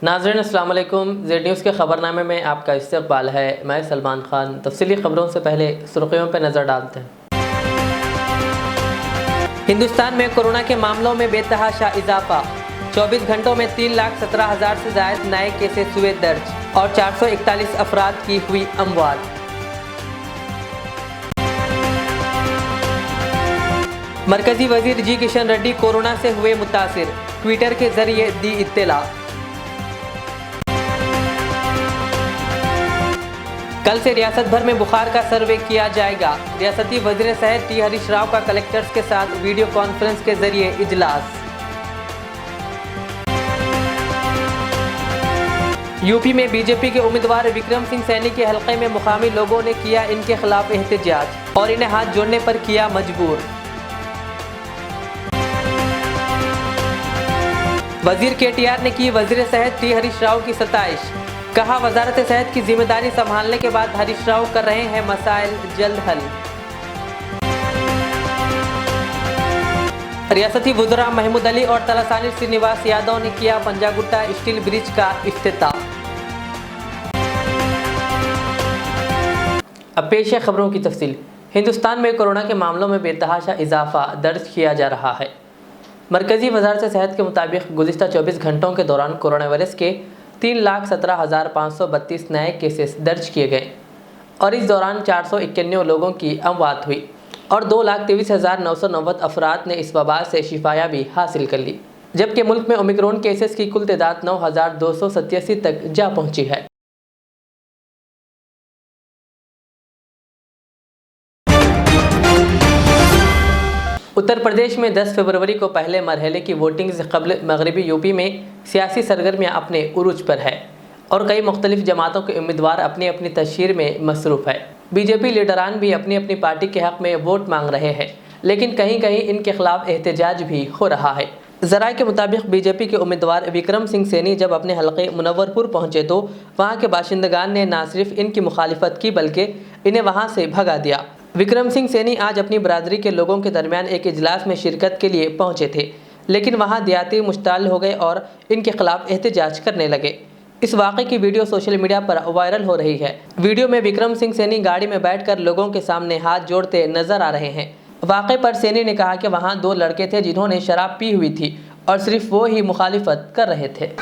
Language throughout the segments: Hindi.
नाज़रीन अस्सलाम वालेकुम। ज़ेड न्यूज़ के ख़बरनामे में आपका इस्तक़बाल है। मैं सलमान खान। तफ़सीली ख़बरों से पहले सुर्ख़ियों पर नज़र डालते हैं। हिंदुस्तान में कोरोना के मामलों में बेतहाशा इजाफा। 24 घंटों में 3,17,000 से ज़ायद नए केसेस हुए दर्ज और 441 अफराद की हुई अमवात। मरकजी वज़ीर जी किशन रेड्डी कोरोना से हुए मुतासिर, ट्विटर के जरिए दी इत्तला। कल से रियासत भर में बुखार का सर्वे किया जाएगा। रियासती वज़ीर सेहत टी हरीश राव का कलेक्टर्स के साथ वीडियो कॉन्फ्रेंस के जरिए इजलास। यूपी में बीजेपी के उम्मीदवार विक्रम सिंह सैनी के हलके में मुकामी लोगों ने किया इनके खिलाफ एहतजाज और इन्हें हाथ जोड़ने पर किया मजबूर। वजीर KTR ने की वजीर सेहत टी हरीश राव की सताइश। कहा वजारत सेहत की जिम्मेदारी संभालने के बाद हरीश राव कर रहे हैं मसाइल जल्द हल। रियासती वुज़रा महमूद अली और तलासानी श्रीनिवास यादव ने किया पंजागुट्टा स्टील ब्रिज का इफ्तिताह। अब पेश है खबरों की तफसील। हिंदुस्तान में कोरोना के मामलों में बेतहाशा इजाफा दर्ज किया जा रहा है। मरकजी वजारत सेहत के मुताबिक गुज़िश्ता 24 घंटों के दौरान कोरोना वायरस के 3,17,532 नए केसेस दर्ज किए गए और इस दौरान 491 लोगों की अमवात हुई और 2,23,990 अफराद ने इस वबा से शिफायाबी हासिल कर ली, जबकि मुल्क में ओमिक्रॉन केसेस की कुल तादाद 9,287 तक जा पहुंची है। उत्तर प्रदेश में 10 फरवरी को पहले मरहले की वोटिंग से कबल मगरबी यूपी में सियासी सरगर्मियाँ अपने उरूज पर है और कई मुख्तलिफ जमातों के उम्मीदवार अपनी अपनी तशहीर में मसरूफ़ है। बीजेपी लीडरान भी अपनी अपनी पार्टी के हक़ में वोट मांग रहे हैं, लेकिन कहीं कहीं इनके खिलाफ एहतजाज भी हो रहा है। ज़राए के मुताबिक बीजेपी के उम्मीदवार विक्रम सिंह सैनी जब अपने हलक़े मुनव्वरपुर पहुँचे तो वहाँ के बाशिंदगान ने न सिर्फ इनकी मुखालिफत की बल्कि इन्हें वहाँ से भगा दिया। विक्रम सिंह सैनी आज अपनी बरादरी के लोगों के दरमियान एक इजलास में शिरकत के लिए पहुंचे थे, लेकिन वहां देहाती मुश्ताल हो गए और इनके खिलाफ एहतजाज करने लगे। इस वाक़े की वीडियो सोशल मीडिया पर वायरल हो रही है। वीडियो में विक्रम सिंह सैनी गाड़ी में बैठकर लोगों के सामने हाथ जोड़ते नजर आ रहे हैं। वाक़े पर सैनी ने कहा कि वहाँ 2 लड़के थे जिन्होंने शराब पी हुई थी और सिर्फ वो ही मुखालिफत कर रहे थे।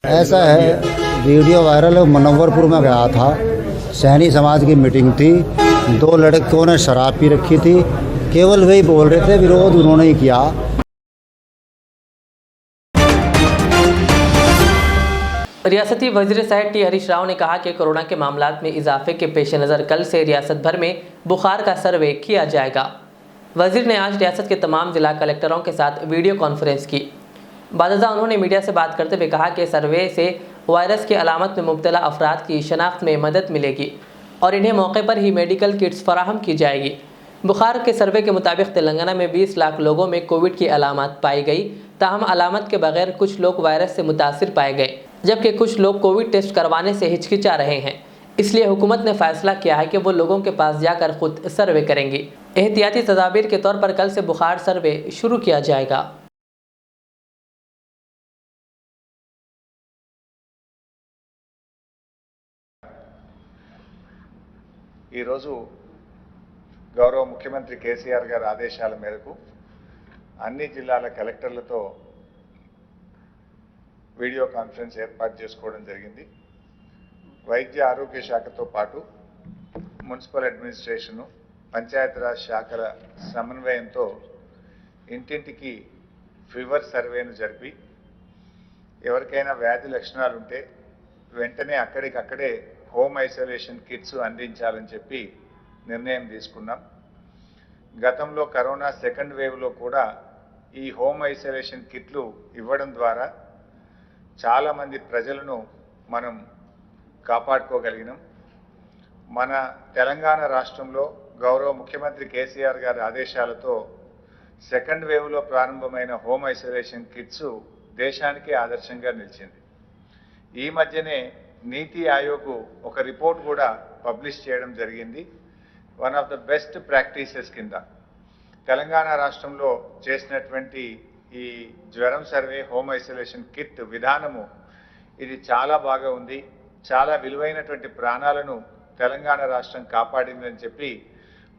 ऐसा है, वीडियो वायरल है। मुनव्वरपुर में गया था, सैनी समाज की मीटिंग थी। 2 लड़कों ने शराब पी रखी थी, केवल वही बोल रहे थे, विरोध उन्होंने ही किया। रियासती वज़ीर सेहत टी हरीश राव ने कहा कि कोरोना के मामलात में इजाफे के पेश नज़र कल से रियासत भर में बुखार का सर्वे किया जाएगा। वज़ीर ने आज रियासत के तमाम ज़िला कलेक्टरों के साथ वीडियो कॉन्फ्रेंस की। बादशाह उन्होंने मीडिया से बात करते हुए कहा कि सर्वे से वायरस के अलामत में मुब्तला अफराद की शनाख्त में मदद मिलेगी और इन्हें मौके पर ही मेडिकल किट्स फराहम की जाएगी। बुखार के सर्वे के मुताबिक तेलंगाना में 20 लाख लोगों में कोविड की अलामत पाई गई, ताहम अलामत के बगैर कुछ लोग वायरस से मुतासिर पाए गए, जबकि कुछ लोग कोविड टेस्ट करवाने से हिचकिचा रहे हैं। इसलिए हुकूमत ने फैसला किया है कि वो लोगों के पास जाकर खुद सर्वे करेंगी। एहतियाती तदाबीर के तौर पर कल से बुखार सर्वे शुरू किया जाएगा। గౌరవ ముఖ్యమంత్రి కేసీఆర్ గారి ఆదేశాల మేరకు అన్ని జిల్లాల కలెక్టర్లతో వీడియో కాన్ఫరెన్స్ ఏర్పాటు చేసుకోవడం జరిగింది। వైద్య ఆరోగ్య శాఖతో పాటు మున్సిపల్ అడ్మినిస్ట్రేషన్, పంచాయతీరాజ్ శాఖల సమన్వయంతో ఇంటింటికి ఫీవర్ సర్వేను జరిపి ఎవరికైనా వ్యాధి లక్షణాలు ఉంటే వెంటనే అక్కడికక్కడే హోమ్ ఐసోలేషన్ కిట్స్ అందించాలని చెప్పి నిర్ణయం తీసుకున్నాం। గతంలో కరోనా సెకండ్ వేవ్లో కూడా ఈ హోమ్ ఐసోలేషన్ కిట్లు ఇవ్వడం ద్వారా చాలామంది ప్రజలను మనం కాపాడుకోగలిగినాం. మన తెలంగాణ రాష్ట్రంలో గౌరవ ముఖ్యమంత్రి కేసీఆర్ గారి ఆదేశాలతో సెకండ్ వేవ్లో ప్రారంభమైన హోమ్ ఐసోలేషన్ కిట్స్ దేశానికి ఆదర్శంగా నిలిచింది. ఈ మధ్యనే నీతి ఆయోగ్ ఒక రిపోర్ట్ కూడా పబ్లిష్ చేయడం జరిగింది. One of the best practices కింద తెలంగాణ రాష్ట్రంలో చేసినటువంటి ఈ జ్వరం సర్వే హోమ్ ఐసోలేషన్ కిట్ విధానము ఇది చాలా బాగా ఉంది, చాలా విలువైనటువంటి ప్రాణాలను తెలంగాణ రాష్ట్రం కాపాడిందని చెప్పి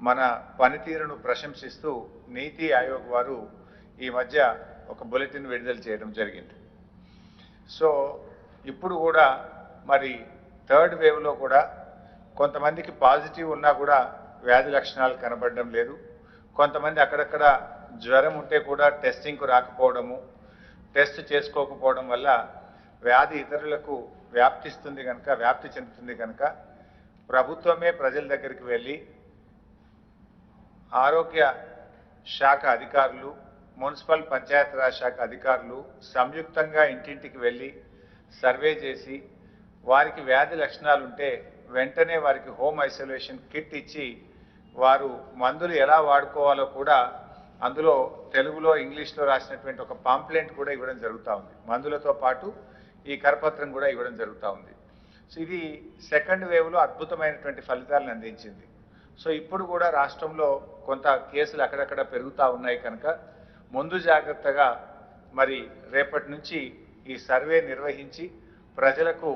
మన పనితీరును ప్రశంసిస్తూ నీతి ఆయోగ్ వారు ఈ మధ్య ఒక బులెటిన్ విడుదల చేయడం జరిగింది. సో ఇప్పుడు కూడా మరి థర్డ్ వేవ్లో కూడా కొంతమందికి పాజిటివ్ ఉన్నా కూడా వ్యాధి లక్షణాలు కనబడడం లేదు. కొంతమంది అక్కడక్కడ జ్వరం ఉంటే కూడా టెస్టింగ్కు రాకపోవడము, టెస్ట్ చేసుకోకపోవడం వల్ల వ్యాధి ఇతరులకు వ్యాప్తి చెందుతుంది కనుక ప్రభుత్వమే ప్రజల దగ్గరికి వెళ్ళి ఆరోగ్య శాఖ అధికారులు, మున్సిపల్ పంచాయతీరాజ్ శాఖ అధికారులు సంయుక్తంగా ఇంటింటికి వెళ్ళి సర్వే చేసి వారికి వ్యాధి లక్షణాలు ఉంటే వెంటనే వారికి హోమ్ ఐసోలేషన్ కిట్ ఇచ్చి వారు మందులు ఎలా వాడుకోవాలో కూడా అందులో తెలుగులో ఇంగ్లీష్లో రాసినటువంటి ఒక పాంప్లెంట్ కూడా ఇవ్వడం జరుగుతూ ఉంది. మందులతో పాటు ఈ కరపత్రం కూడా ఇవ్వడం జరుగుతూ ఉంది. సో ఇది సెకండ్ వేవ్లో అద్భుతమైనటువంటి ఫలితాలను అందించింది. సో ఇప్పుడు కూడా రాష్ట్రంలో కొంత కేసులు అక్కడక్కడ పెరుగుతూ ఉన్నాయి కనుక ముందు జాగ్రత్తగా మరి రేపటి నుంచి ఈ సర్వే నిర్వహించి ప్రజలకు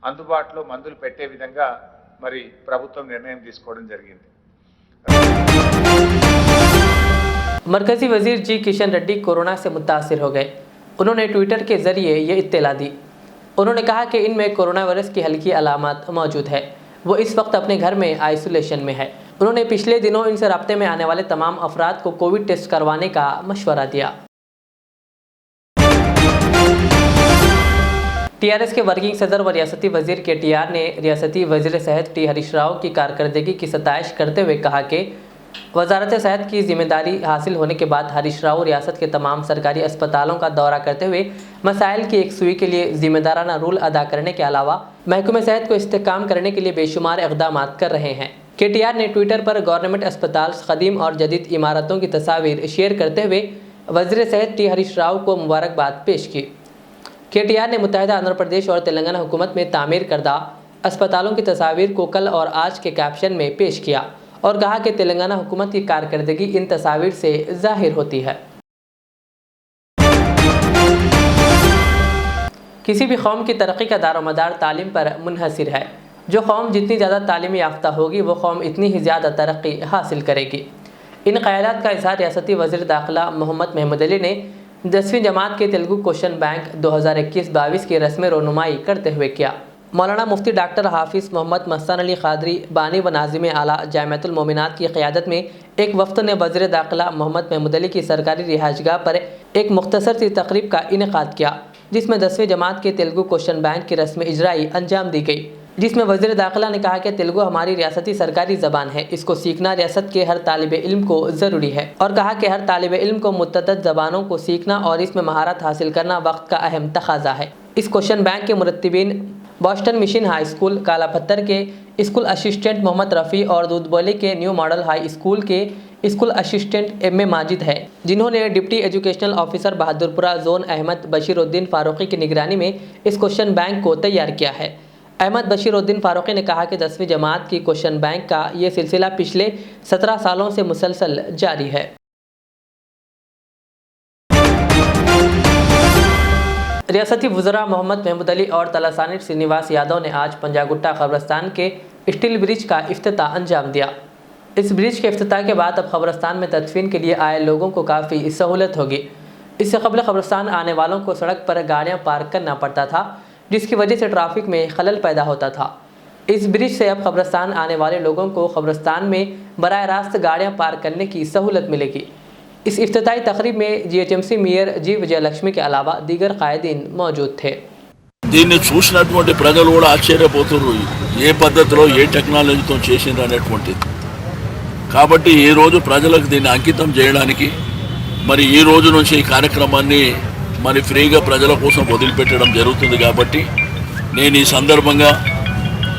అందుబాటులో మందులు పెట్టే విధంగా మరి ప్రభుత్వం నిర్ణయం తీసుకోవడం జరిగింది. मरकजी वजीर जी किशन रेड्डी कोरोना से मुतासिर हो गए। उन्होंने ट्विटर के जरिए ये इत्तला दी। उन्होंने कहा कि इनमें कोरोना वायरस की हल्की अलामत मौजूद है। वो इस वक्त अपने घर में आइसोलेशन में है। उन्होंने पिछले दिनों इनसे राब्ते में आने वाले तमाम अफराद को कोविड टेस्ट करवाने का मशवरा दिया। टीआरएस के वर्किंग सदर व रियासती वजीर केटीआर ने रियासती वजीर सेहत टी हरीश राव की कारकर्दगी की सताइश करते हुए कहा कि वजारत सेहत की जिम्मेदारी हासिल होने के बाद हरीश राव रियासत के तमाम सरकारी अस्पतालों का दौरा करते हुए मसाइल की एक सुई के लिए जिम्मेदाराना रोल अदा करने के अलावा महकमे सेहत को इस्तेकाम करने के लिए बेशुमार इक़दाम कर रहे हैं। केटीआर ने ट्विटर पर गवर्नमेंट अस्पताल क़दीम और जदीद इमारतों की तस्वीर शेयर करते हुए वजीर सेहत टी हरीश राव को मुबारकबाद पेश की। केटीआर ने मुत्तहिदा आंध्र प्रदेश और तेलंगाना हुकूमत में तामीर करदा अस्पतालों की तस्वीर को कल और आज के कैप्शन में पेश किया और कहा कि तेलंगाना हुकूमत की कारकर्दगी इन तस्वीर से जाहिर होती है। किसी भी कौम की तरक्की का दारोमदार तालीम पर मुनहसिर है। जो कौम जितनी ज़्यादा तालीमी याफ्ता होगी वो कौम इतनी ही ज़्यादा तरक्की हासिल करेगी। इन ख़यालात का इज़हार रियासती वज़ीर दाखिला मोहम्मद महमूद अली ने 10वीं जमात के तेलुगु क्वेश्चन बैंक 2021-22 की रस्म रोनुमाई करते हुए किया। मौलाना मुफ्ती डॉक्टर हाफिज़ मोहम्मद मस्तान अली क़ादरी बानी व नाज़िम आला जामिअतुल मोमिनात की क़यादत में एक वफ़द ने वज़ीर दाखिला मोहम्मद महमूद अली की सरकारी रिहाइशगाह पर एक मुख्तसर सी तकरीब का इनेकाद किया, जिसमें 10वीं जमात के तेलुगु क्वेश्चन बैंक की रस्म इजराई अंजाम दी गई, जिसमें वज़ीर दाखिला ने कहा कि तेलुगु हमारी रियासती सरकारी ज़बान है, इसको सीखना रियासत के हर तालिब इल्म को ज़रूरी है और कहा कि हर तालिब इल्म को मुतअद्दिद ज़बानों को सीखना और इसमें महारत हासिल करना वक्त का अहम तकाज़ा है। इस क्वेश्चन बैंक के मुरत्तिबीन बॉस्टन मिशन हाई स्कूल काला पत्थर के स्कूल असिस्टेंट मोहम्मद रफ़ी और दूधबोली के न्यू मॉडल हाई स्कूल के school assistant M A Majid है, जिन्होंने deputy educational officer Bahadurpura zone Ahmed Bashiruddin Farooqui की निगरानी में इस क्वेश्चन बैंक को तैयार किया है। अहमद बशीरुद्दीन फारूकी ने कहा कि 10वीं जमात की क्वेश्चन बैंक का ये सिलसिला पिछले 17 सालों से मुसलसल जारी है। रियासती वज़रा मोहम्मद महमूद अली और तलासानी श्रीनिवास यादव ने आज पंजागुट्टा कब्रस्तान के स्टील ब्रिज का इफ्तिताह अंजाम दिया। इस ब्रिज के इफ्तिताह के बाद अब कब्रस्तान में तदफीन के लिए आए लोगों को काफ़ी सहूलत होगी। इससे कबल कब्रस्तान आने वालों को सड़क पर गाड़ियाँ पार्क करना पड़ता था, जिसकी वजह से ट्रैफिक में खलल पैदा होता था। इस ब्रिज से अब कब्रस्तान आने वाले लोगों को कब्रस्तान में बराह रास्त गाड़ियाँ पार्क करने की सहूलत मिलेगी। इस इफ्तिताही तकरीब में GHMC मेयर जी विजयलक्ष्मी के अलावा दीगर कायदीन मौजूद थे। దీన్ని చూసినటువంటి ప్రజలు కూడా ఆశ్చర్యపోతున్నారు, ఏ పద్ధతిలో ఏ టెక్నాలజీతో చేసిండ్రు అనేటువంటిది. కాబట్టి ఈరోజు ప్రజలకు దీన్ని అంకితం చేయడానికి మరి ఈ రోజు నుంచి ఈ కార్యక్రమాన్ని మరి ఫ్రీగా ప్రజల కోసం వదిలిపెట్టడం జరుగుతుంది. కాబట్టి నేను ఈ సందర్భంగా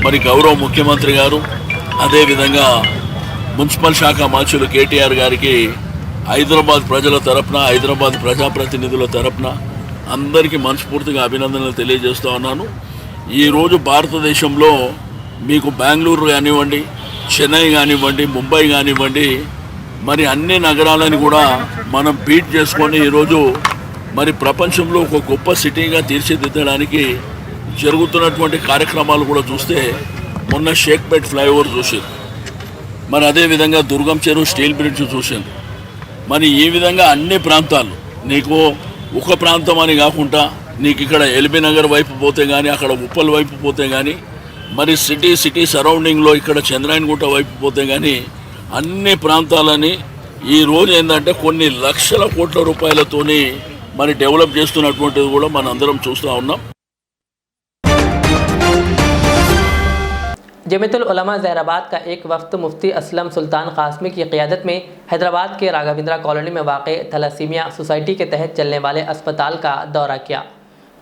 మరి గౌరవ ముఖ్యమంత్రి గారు అదేవిధంగా మున్సిపల్ శాఖ మంత్రులు కేటీఆర్ గారికి హైదరాబాద్ ప్రజల తరపున హైదరాబాద్ ప్రజాప్రతినిధుల తరపున అందరికీ మనస్ఫూర్తిగా అభినందనలు తెలియజేస్తూ ఉన్నాను. ఈరోజు భారతదేశంలో మీకు బెంగళూరు కానివ్వండి, చెన్నై కానివ్వండి, ముంబై కానివ్వండి, మరి అన్ని నగరాలను కూడా మనం బీట్ చేసుకొని ఈరోజు మరి ప్రపంచంలో ఒక గొప్ప సిటీగా తీర్చిదిద్దడానికి జరుగుతున్నటువంటి కార్యక్రమాలు కూడా చూస్తే మొన్న షేక్పేట్ ఫ్లైఓవర్ చూసారు, మరి అదేవిధంగా దుర్గం చెరువు స్టీల్ బ్రిడ్జ్ చూసారు. మరి ఈ విధంగా అన్ని ప్రాంతాలు నీకు ఒక ప్రాంతం అని కాకుండా నీకు ఇక్కడ ఎల్బీ నగర్ వైపు పోతే కానీ, అక్కడ ఉప్పల్ వైపు పోతే కానీ, మరి సిటీ సరౌండింగ్లో ఇక్కడ చంద్రాయణగుట్ట వైపు పోతే కానీ అన్ని ప్రాంతాలని ఈరోజు ఏంటంటే కొన్ని లక్షల కోట్ల రూపాయలతోని మరి డెవలప్ చేస్తున్నటువంటిది కూడా మనం అందరం చూస్తూ ఉన్నాం. जमीयतुल उलमा जहराबाद का एक वफ्त मुफ्ती असलम सुल्तान कासमी की क़ियादत में हैदराबाद के राघवेंद्रा कॉलोनी में वाक़ थैलेसीमिया सोसाइटी के तहत चलने वाले अस्पताल का दौरा किया,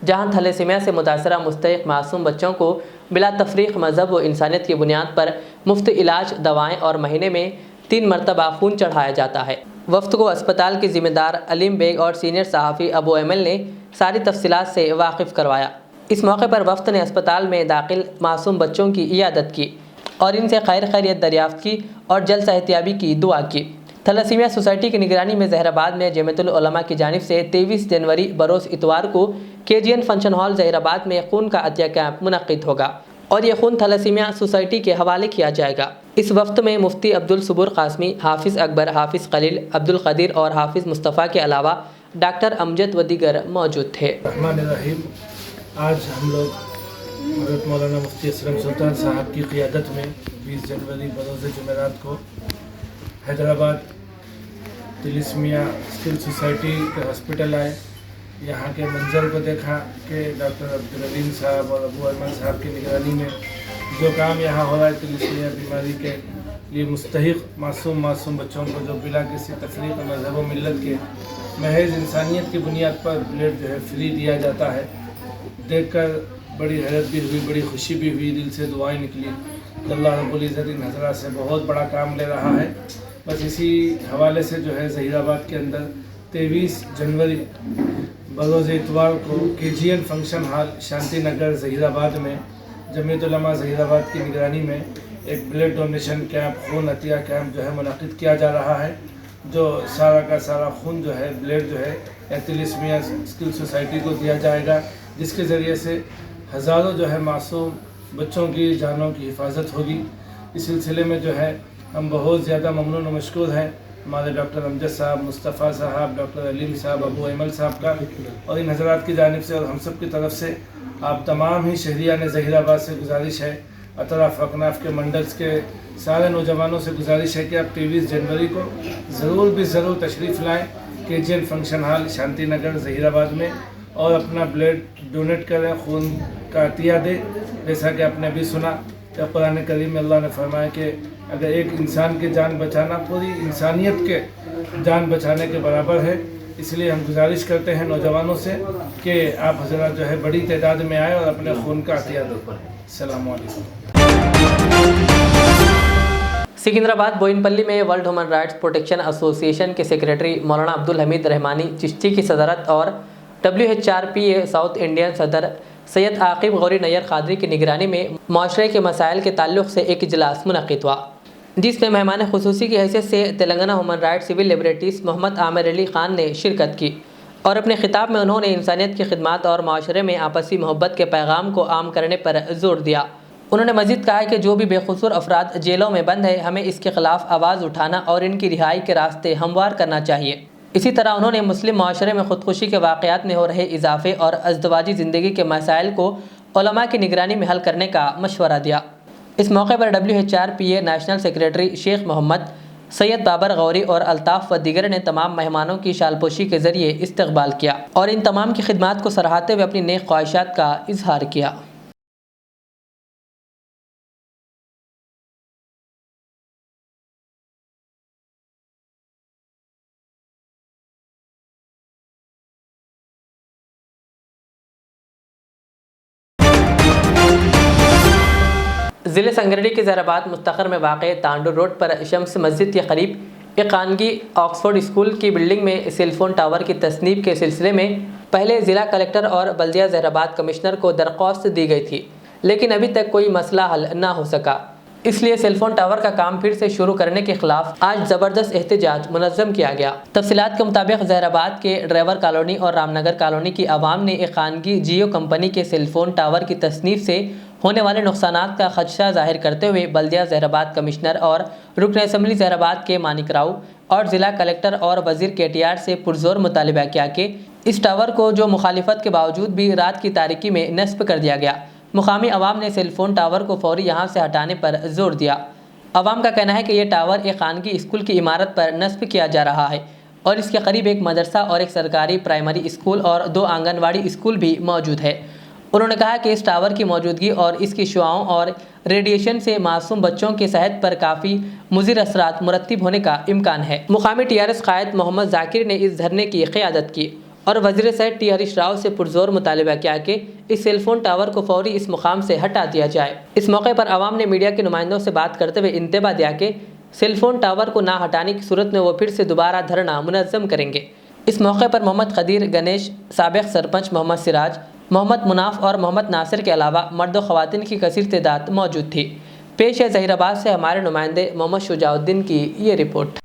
जहां थैलेसीमिया से मुतासरा मुस्तहिक मासूम बच्चों को बिला तफरीक मज़हब व इंसानियत की बुनियाद पर मुफ्त इलाज, दवाएँ और महीने में 3 मरतबा खून चढ़ाया जाता है। वफ्त को अस्पताल के ज़िम्मेदार अलीम बेग और सीनियर सहाफ़ी अबू एमल ने सारी तफसीलात से वाकिफ़ करवाया। इस मौके पर वफ्त ने अस्पताल में दाखिल मासूम बच्चों की इयादत की और इनसे खैरियत दरियाफ्त की और जल्द सेहतियाबी की दुआ की। थैलेसीमिया सोसाइटी की निगरानी में जहराबाद में जमीयतुल उलमा की जानिब से 23 जनवरी बरोज़ इतवार को KGN फंक्शन हॉल जहराबाद में खून का अतिया कैंप मुनक़्क़िद होगा और ये खून थैलेसीमिया सोसाइटी के हवाले किया जाएगा। इस वक्त में मुफ्ती अब्दुल सबूर कासमी, हाफिज़ अकबर, हाफिज़ खलील, अब्दुल क़दीर और हाफिज़ मुस्तफ़ा के अलावा डॉक्टर अमजद व दीगर मौजूद थे। आज हम लोग हज़रत मौलाना मुफ्ती असलम सुल्तान साहब की क़ियादत में 20 जनवरी बरोज़ जुमेरात को हैदराबाद थैलेसीमिया स्किल सोसाइटी के हॉस्पिटल आए। यहाँ के मंजर को देखा कि डॉक्टर अब्दुल अलीम साहब और अबू अमल साहब की निगरानी में जो काम यहाँ हो रहा है थैलेसीमिया बीमारी के लिए मुस्तहिक मासूम बच्चों को जो बिला किसी तफरीक मज़हब व मिल्लत के महज इंसानियत की बुनियाद पर ब्लड जो है फ्री दिया जाता है, देखकर बड़ी हैरत भी हुई, बड़ी खुशी भी हुई, दिल से दुआएं निकली। अल्लाह रब्बुल इज़्ज़त इन हज़रात से बहुत बड़ा काम ले रहा है। बस इसी हवाले से जो है ज़हीराबाद के अंदर 23 जनवरी बरोज़ इतवार को KGN function hall Shanti Nagar Zaheerabad में जमीयतुल उलमा ज़हीराबाद की निगरानी में एक ब्लड डोनेशन कैंप, खून अतिया कैंप जो है मुनक़्क़िद किया जा रहा है। जो सारा का सारा खून जो है ब्लड जो है थैलेसीमिया स्किल सोसाइटी को दिया जाएगा, जिसके ज़रिए से हज़ारों जो है मासूम बच्चों की जानों की हिफाजत होगी। इस सिलसिले में जो है हम बहुत ज़्यादा ममनून व मशकूर हैं हमारे डॉक्टर अमजद साहब, मुस्तफ़ा साहब, डॉक्टर अलीम साहब, अबू अमल साहब का और इन हज़रात की जानिब से और हम सब की तरफ से आप तमाम ही शहरियान ज़हीराबाद से गुजारिश है, अतराफ़ अकनाफ़ के मंडल्स के सारे नौजवानों से गुजारिश है कि आप 23 जनवरी को ज़रूर तशरीफ़ लाएँ KGN function hall Shanti Nagar Zaheerabad में और अपना ब्लड डोनेट करें, खून का अतिया दे। जैसा कि आपने भी सुना कि कुरान करीम में अल्लाह ने फरमाया कि अगर एक इंसान की जान बचाना पूरी इंसानियत के जान बचाने के बराबर है। इसलिए हम गुजारिश करते हैं नौजवानों से कि आप हज़रात जो है बड़ी तादाद में आए और अपने खून का अतिया दें। अस्सलाम वालेकुम। सिकंदराबाद बोयनपल्ली में world human rights protection association के सेक्रेटरी मौलाना अब्दुल हमीद रहमानी चिश्ती की सदरत और WHRPA साउथ इंडियन सदर सैयद आकिब गौरी नैयर कादरी की निगरानी में माशरे के मसाइल के ताल्लुक़ से एक इजलास मुनक़्क़िद हुआ, जिसमें मेहमान खुसूसी की हैसियत से Telangana human rights civil liberties Mohammed Aamir Ali Khan ने शिरकत की और अपने खिताब में उन्होंने इंसानियत की खिदमत और माशरे में आपसी मोहब्बत के पैगाम को आम करने पर जोर दिया। उन्होंने मज़ीद कहा कि जो भी बेकसूर अफराद जेलों में बंद है, हमें इसके ख़िलाफ़ आवाज़ उठाना और इनकी रिहाई के रास्ते हमवार करना चाहिए। इसी तरह उन्होंने मुस्लिम माशरे में ख़ुदकुशी के वाक़यात में हो रहे इजाफ़े और अज़दवाजी ज़िंदगी के मसाइल को उलमा की निगरानी में हल करने का मशवरा दिया। इस मौके पर WHRPA national secretary Sheikh Mohammed, Syed Babar Ghouri और अल्ताफ़ व दीगर ने तमाम मेहमानों की शालपोशी के ज़रिए इस्तकबाल किया और इन तमाम की खिदमत को सराहते हुए अपनी नेक ख्वाहिशात का इजहार किया। ज़िले संगरेली के ज़हराबाद मुस्तकर में वाक़ तांडू रोड पर शम्स मस्जिद के करीब एक खानगी ऑक्सफोर्ड स्कूल की बिल्डिंग में सेलफोन टावर की तस्नीब के सिलसिले में पहले ज़िला कलेक्टर और बल्दिया ज़हराबाद कमिश्नर को दरख्वास्त दी गई थी, लेकिन अभी तक कोई मसला हल ना हो सका। इसलिए सेलफोन टावर का काम फिर से शुरू करने के खिलाफ आज ज़बरदस्त एहतजाज मुनज़्ज़म किया गया। तफसीलात के मुताबिक ज़हराबाद के ड्राइवर कॉलोनी और रामनगर कॉलोनी की आवाम ने एक खानगी जियो कंपनी के सेलफोन टावर की तस्नीफ से होने वाले नुकसानात का खदशा जाहिर करते हुए बल्दिया ज़हराबाद कमिश्नर और रुकन असम्बली ज़हराबाद के मानिक राव और ज़िला कलेक्टर और वज़ीर KTR से पुरजोर मुतालिबा किया कि इस टावर को जो मुखालिफत के बावजूद भी रात की तारीकी में नस्ब कर दिया गया। मुकामी अवाम ने सेलफोन टावर को फौरी यहाँ से हटाने पर जोर दिया। अवाम का कहना है कि यह टावर एक खानगी स्कूल की इमारत पर नस्ब किया जा रहा है और इसके करीब एक मदरसा और एक सरकारी प्राइमरी स्कूल और 2 आंगनवाड़ी स्कूल भी मौजूद है। उन्होंने कहा कि इस टावर की मौजूदगी और इसकी शुआओं और रेडिएशन से मासूम बच्चों के सेहत पर काफ़ी मुज़िर असरात मुरत्तिब होने का इम्कान है। मुकामी TRS कायद मोहम्मद जाकिर ने इस धरने की क़ियादत की और वज़ीर सेहत T हरीश राव से पुरजोर मुतालिबा किया कि इस सेलफोन टावर को फौरी इस मुकाम से हटा दिया जाए। इस मौके पर आवाम ने मीडिया के नुमाइंदों से बात करते हुए इंतबा दिया कि सेलफोन टावर को ना हटाने की सूरत में वो फिर से दोबारा धरना मुनज़्ज़म करेंगे। इस मौके पर मोहम्मद खदीर गणेश, साबिक़ सरपंच मोहम्मद सिराज, मोहम्मद मुनाफ और मोहम्मद नासिर के अलावा मर्द व ख़वातीन की कसीर तादाद मौजूद थी। पेश है ज़हीराबाद से हमारे नुमाइंदे मोहम्मद शुजाउद्दीन की ये रिपोर्ट।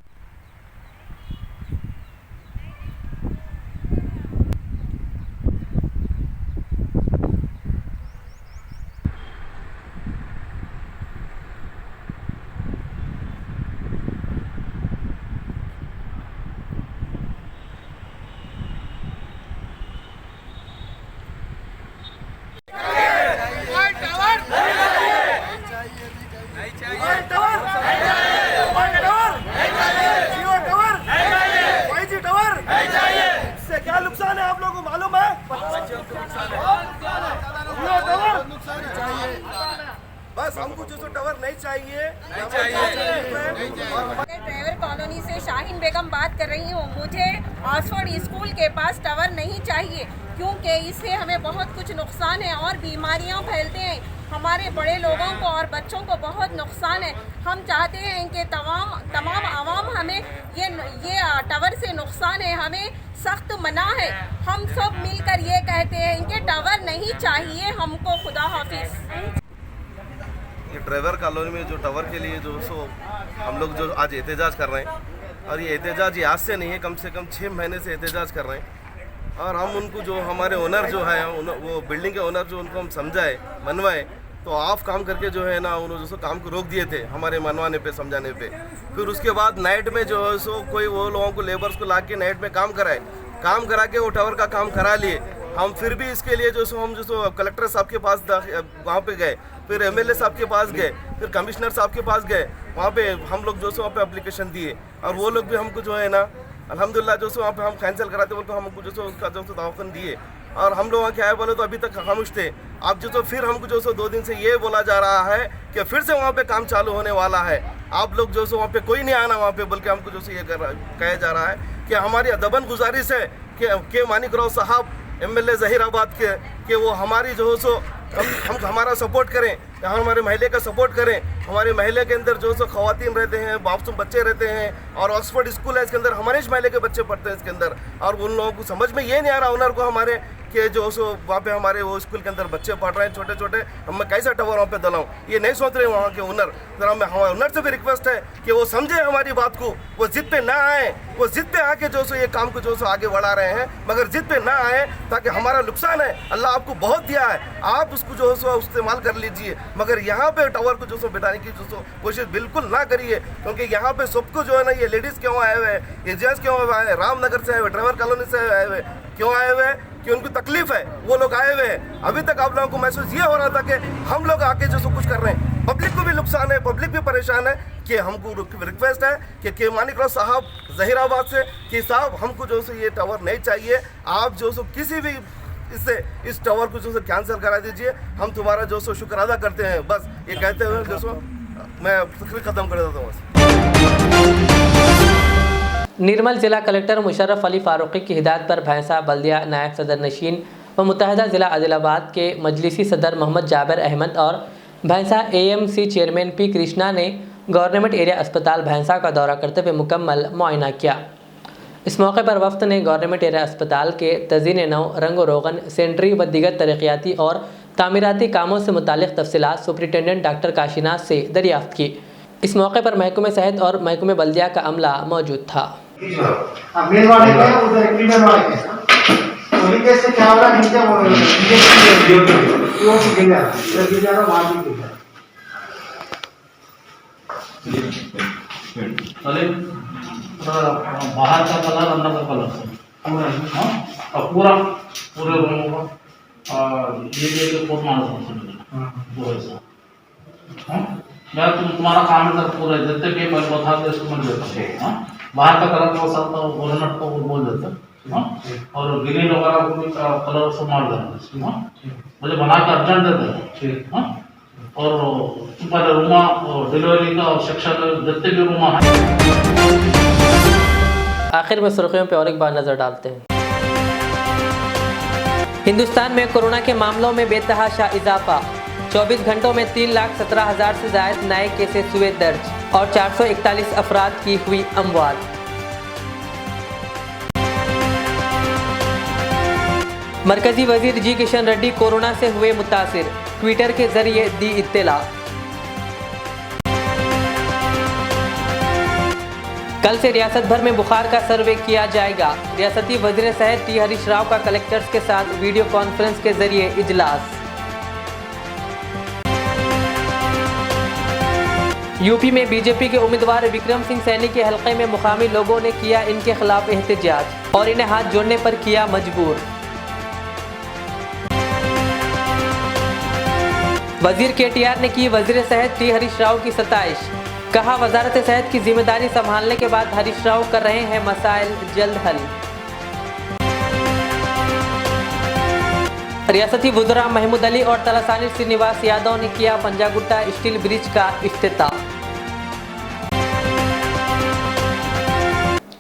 क्या नुकसान है आप लोगों को मालूम है? बस हमको जो टावर नहीं चाहिए। ड्राइवर कॉलोनी से शाहीन बेगम बात कर रही हूँ। मुझे ऑक्सफोर्ड स्कूल के पास टावर नहीं चाहिए क्योंकि इससे हमें बहुत कुछ नुकसान है और बीमारियाँ फैलते हैं। हमारे बड़े लोगों को और बच्चों को बहुत नुकसान है। हम चाहते हैं कि तमाम आवाम हमें ये टावर से नुकसान है, हमें सख्त मना है। हम सब मिलकर ये कहते हैं इनके टावर नहीं चाहिए हमको। खुदा हाफिज। ये ड्राइवर कॉलोनी में जो टावर के लिए जो सो हम लोग जो आज एहतजाज कर रहे हैं और ये एहतजाज ये आज से नहीं है, कम से कम 6 महीने से एहतजाज कर रहे हैं। और हम उनको जो हमारे ओनर जो है वो बिल्डिंग के ओनर जो उनको हम समझाए मनवाए तो ऑफ काम करके जो है ना उन्होंने जो काम को रोक दिए थे हमारे मनवाने पे समझाने पे। फिर उसके बाद नाइट में जो है सो कोई वो लोगों को लेबर्स को ला के नाइट में काम करा के वो टावर का काम करा लिए। हम फिर भी इसके लिए जो सो हम जो सो कलेक्टर साहब के पास वहाँ पे गए, फिर MLA साहब के पास गए, फिर कमिश्नर साहब के पास गए। वहाँ पे हम लोग जो सो वहाँ पे एप्लीकेशन दिए और वो लोग भी हमको जो है ना अल्हम्दुलिल्लाह जो सो वहाँ पे हम कैंसिल कराते बोल तो हमको जो सो उसका जो सो दावखन दिए। और हम लोग क्या है बोले तो अभी तक खामोश थे। अब जो तो फिर हमको जो सो 2 दिन से ये बोला जा रहा है कि फिर से वहाँ पे काम चालू होने वाला है। आप लोग जो सो वहाँ पे कोई नहीं आना वहाँ पे, बल्कि हमको जो सो ये कहा जा रहा है कि हमारी अदबन गुजारिश है कि मानिक राव साहब MLA ज़हीराबाद के वो हमारी जो सो हम हमारा सपोर्ट करें, हमारे महल्ले का सपोर्ट करें। हमारे महल्ले के अंदर जो सो ख़वातीन रहते हैं, मासूम बच्चे रहते हैं और ऑक्सफोर्ड स्कूल है इसके अंदर, हमारे इस महल्ले के बच्चे पढ़ते हैं इसके अंदर। और उन लोगों को समझ में ये नहीं आ रहा ओनर को हमारे कि जो सो वहाँ पे हमारे वो स्कूल के अंदर बच्चे पढ़ रहे हैं छोटे छोटे, हम कैसा टावर वहाँ पे दलाऊँ, ये नहीं सोच रहे वहाँ के ओनर। जरा मैं हमारे ओनर से भी रिक्वेस्ट है कि वो समझे हमारी बात को, वो जिद पे ना आए, वो जिद पे आके जो सो ये काम को जो सो आगे बढ़ा रहे हैं, मगर जिद पे ना आए ताकि हमारा नुकसान है। अल्लाह आपको बहुत दिया है, आप उसको जो सो इस्तेमाल कर लीजिए, मगर यहाँ पे टावर को जो सो बिठाने की जो सो कोशिश बिल्कुल ना करिए। क्योंकि यहाँ पे सबको जो है ना ये लेडीज़ क्यों आए हुए हैं, ये जेंट्स क्यों आए हैं, रामनगर से आए हुए, ड्राइवर कॉलोनी से आए हुए, क्यों आए हुए कि उनको तकलीफ है, वो लोग आए हुए हैं। अभी तक आप लोगों को महसूस ये हो रहा था कि हम लोग आके जो सब कुछ कर रहे हैं, पब्लिक को भी नुकसान है, पब्लिक भी परेशान है। कि हमको रिक्वेस्ट है कि मानिक राव साहब ज़हीराबाद से कि साहब हमको जो सो ये टावर नहीं चाहिए, आप जो सो किसी भी इससे इस टावर को जो सो कैंसिल करा दीजिए, हम तुम्हारा जो सो शुक्र अदा करते हैं। बस ये कहते हुए जो सो मैं तकरीर ख़त्म कर देता हूँ बस। निर्मल जिला कलेक्टर मुशर्रफ अली फारूकी की हिदायत पर भैंसा बल्दिया नायब सदर नशीन व मुत्तहदा ज़िला आदिलाबाद के मजलिसी सदर मोहम्मद जाबिर अहमद और भैंसा एएमसी चेयरमैन पी कृष्णा ने गवर्नमेंट एरिया अस्पताल भैंसा का दौरा करते हुए मुकम्मल मुआयना किया। इस मौके पर वफ्द ने गवर्नमेंट एरिया अस्पताल के तज़ीन नौ, रंग रोगन, सेंट्री व दीगर तरक्याती और तामीराती कामों से मुतालिक तफसीलात सुपरिटेंडेंट डॉक्टर काशीनाथ से दरियाफ्त की। इस मौके पर महकमे सेहत और महकमे बल्दिया का अमला मौजूद था। बाहर का कलर अंदर का कलर पूरा पूरे रूम का ये कोट माना पूरा ऐसा मैं तुम्हारा काम है सर पूरा जितने भी मैं बता दे इसको मैं देता हूँ। बाहर का कलर को सब तो बोलना को बोल देता और ग्रीन वगैरह को भी कलर से मार देना मुझे बना के अर्जेंट दे देना और तुम्हारे रूमा डिलीवरी का और सेक्शन जितने भी रूमा है। आखिर में सुर्खियों पर और एक बार नजर डालते हैं। हिंदुस्तान में कोरोना के मामलों में बेतहाशा इजाफा, 24 घंटों में 3,17,000 से ज्यादा नए केसेस हुए दर्ज और 441 अफराद की हुई अमवात। मरकजी वजीर जी किशन रेड्डी कोरोना से हुए मुतासिर, ट्विटर के जरिए दी इत्तला। कल से रियासत भर में बुखार का सर्वे किया जाएगा। रियासती वजीर सेहत टी हरीश राव का कलेक्टर्स के साथ वीडियो कॉन्फ्रेंस के जरिए इजलास। यूपी में बीजेपी के उम्मीदवार विक्रम सिंह सैनी के हलके में मुकामी लोगों ने किया इनके खिलाफ एहतजाज और इन्हें हाथ जोड़ने पर किया मजबूर। वजीर केटीआर ने की वजीर सेहत टी हरीश राव की सताइश, कहा वजारत सेहत की जिम्मेदारी संभालने के बाद हरीश राव कर रहे हैं मसाइल जल्द हल। रियासती वुज़रा महमूद अली और तलासानी श्रीनिवास यादव ने किया पंजागुट्टा स्टील ब्रिज का इफ्तिताह।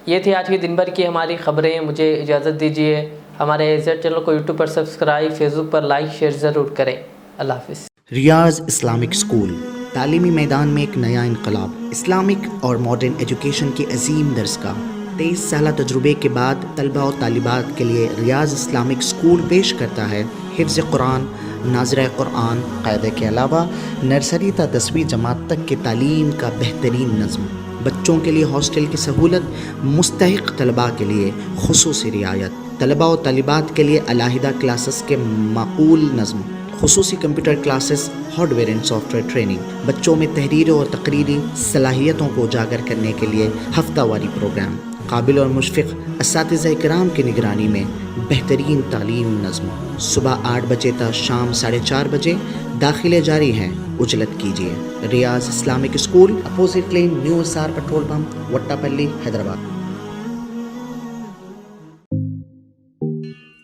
ये थी आज की दिन भर की हमारी खबरें। मुझे इजाज़त दीजिए। हमारे एजेड चैनल को यूट्यूब पर सब्सक्राइब, फेसबुक पर लाइक शेयर ज़रूर करें। अल्लाह हाफिज़। रियाज इस्लामिक स्कूल तालीमी मैदान में एक नया इनकलाब। इस्लामिक और मॉडर्न एजुकेशन की अजीम दरसगाह। 23 साल तजुर्बे के बाद तलबा और तालिबात के लिए रियाज इस्लामिक स्कूल पेश करता है हिफ्ज़ कुरान, नाज़िरा कुरान, क़ायदे के अलावा नर्सरी ता 10वीं जमात तक के तालीम का बेहतरीन नज़्म। बच्चों के लिए हॉस्टल की सहूलत, मुस्तहिक़ तलबा के लिए खुसूसी रियायत, तलबा और तालिबात के लिए अलहदा क्लासेस के माकूल नज़्म, खुसूसी computer classes, hardware and software training. बच्चों में तहरीर और तकरीरी सलाहियतों को उजागर करने के लिए हफ्तावारी प्रोग्राम। काबिल और मुशफ़िक़ असातिज़ा इकराम की निगरानी में बेहतरीन तालीम नज़्म। सुबह 8 बजे तक शाम 4:30 बजे दाखिले जारी हैं। उजलत कीजिए। Riyaz Islamic school, opposite lane, new SR petrol pump, Vattepally, Hyderabad.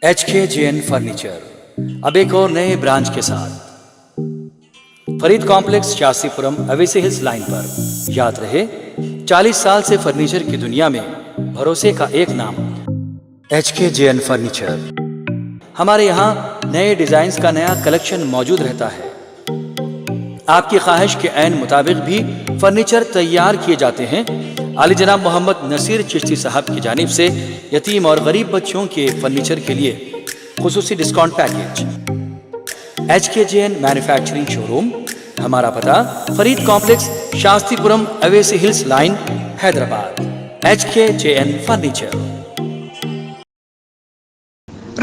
HKJN furniture अब एक और नए ब्रांच के साथ Farid complex, Shastripuram, Owaisi hills line पर। याद रहे, 40 साल से फर्नीचर की दुनिया में भरोसे का एक नाम HKJN फर्नीचर। हमारे यहाँ नए डिजाइन्स का नया कलेक्शन मौजूद रहता है। आपकी ख्वाहिश के ऐन मुताबिक भी फर्नीचर तैयार किए जाते हैं। आली जनाब मोहम्मद नसीर चिश्ती साहब की जानिब से यतीम और गरीब बच्चों के फर्नीचर के लिए खुसूसी discount package. HKJN manufacturing showroom. हमारा पता Farid complex, Shastripuram, Owaisi hills line, Hyderabad. HKJN furniture.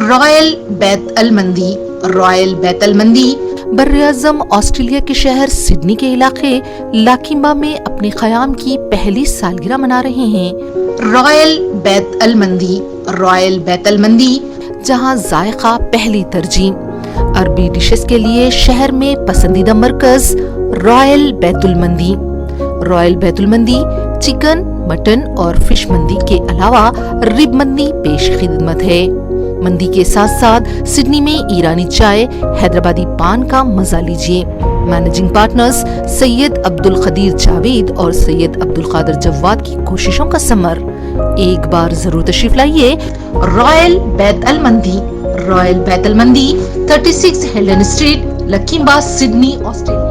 Royal बैत अल मंदी। रॉयल बैत अल मंदी बर्र-ए-आज़म ऑस्ट्रेलिया के शहर सिडनी के इलाके लाकिम्बा में अपने क़याम की पहली सालगिरह मना रहे हैं। रॉयल बैत अल मंदी। रॉयल बैत अल मंदी जहां जायका पहली तरजीह। अरबी डिशेस के लिए शहर में पसंदीदा मरकज रॉयल बैतुल मंदी। रॉयल बैतुल मंदी चिकन, मटन और फिश मंदी के अलावा रिब मंदी पेश खिदमत है। मंदी के साथ साथ सिडनी में ईरानी चाय, हैदराबादी पान का मजा लीजिए। मैनेजिंग पार्टनर्स सैयद अब्दुल खदीर जावेद और सैयद अब्दुल कादिर जवाद की कोशिशों का समर। एक बार जरूर तशरीफ लाइए। रॉयल बैत अल मंदी। रॉयल बैत अल मंदी 36 हेलन स्ट्रीट, लकीम्बा, सिडनी, ऑस्ट्रेलिया।